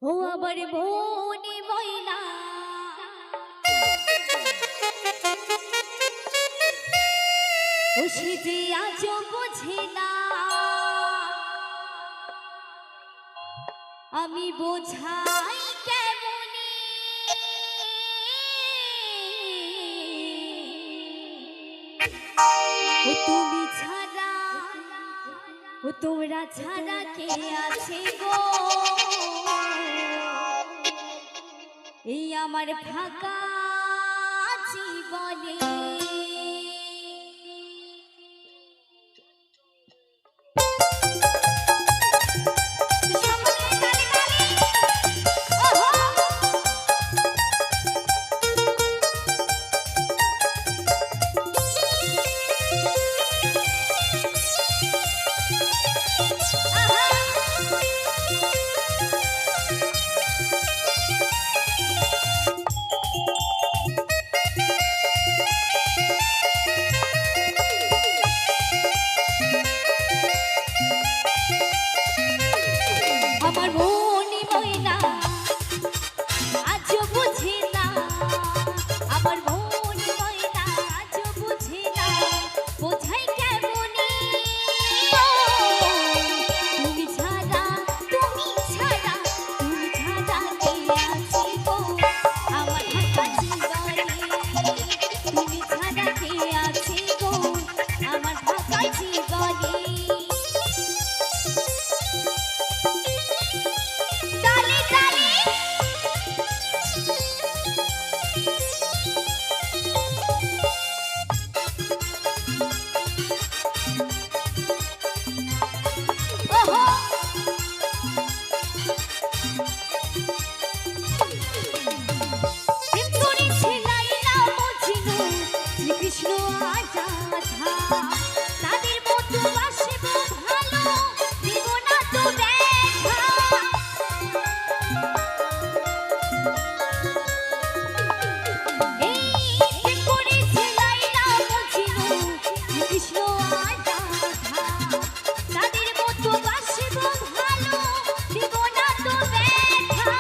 ও আবার মনে ময়না ও সে যে আজও বোঝে না আমি বোঝাই কেমনে ও তুমি ছাড়া ও তোমরা ছাড়া কে আছে গো এই আমার ফাঁকা জীবনে আমার মনে ময়না আজও বুঝে না আমার মনে ময়না আজও বুঝে না বোঝাই কেমনে তুমি ছাড়া তুমি ছাড়া তুমি ছাড়া কে আছে গো আমার ফাঁকা জীবনে তুমি ছাড়া কে আছে গো আমার ফাঁকা জীবনে তাদের মতো আসব ভালো দিব না তো দেখা এই প্রেম করেছে লাইলা মজনু কৃষ্ণ আর রাধা তাদের মতো আসব ভালো দিব না তো দেখা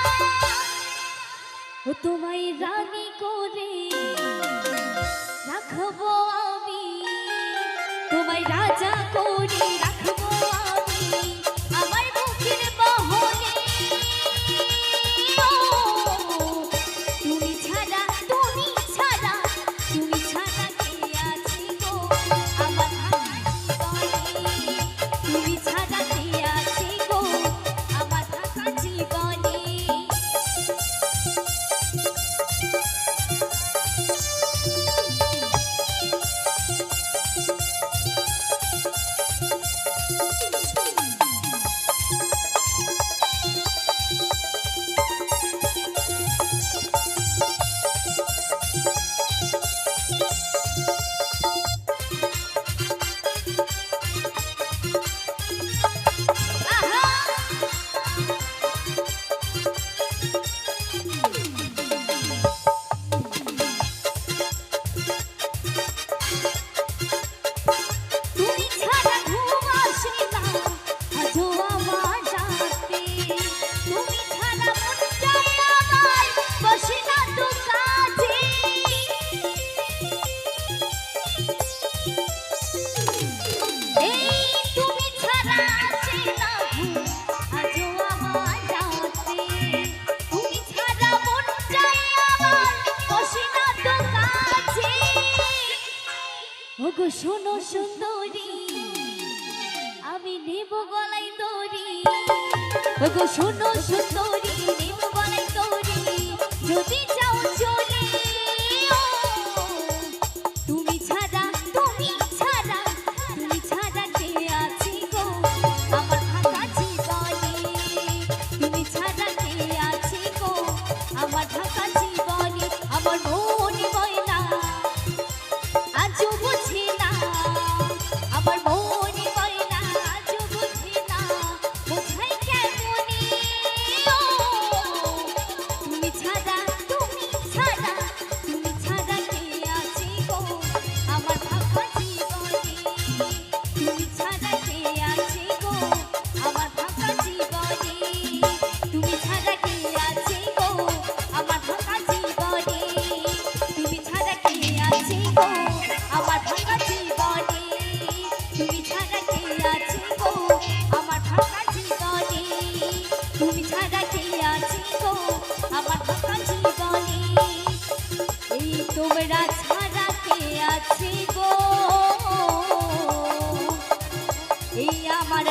ও তোমায় রানী করে রাখবো আমি তোমায় রাজা করে রাখবো আমি আমার বুকের বহনে তুমি ছাড়া তুমি ছাড়া তুমি ছাড়া কে আছে গো আমার জীবনে তুমি ছাড়া কে আছে গো আমার থাকা জীবনে ওগো শোনো সুন্দরী আমি নেব গলায় দড়ি ওগো শোনো সুন্দরী নেব গলায় দড়ি যদি চাও চলে তুমি ছাড়া তুমি ছাড়া তুমি ছাড়া কে আছে গো আমার ফাঁকা জীবনে তুমি ছাড়া কে আছে গো আমার ফাঁকা জীবনে আমার মনে ময়না আজও বুঝি না আমার মনে ময়না আজও বুঝি না বোঝাই কেমনে তুমি ছাড়া তুমি ছাড়া আছি গো আমার ফাঁকা জীবনে, এই তোমরা ছাড়া কে আছে গো, এই আমার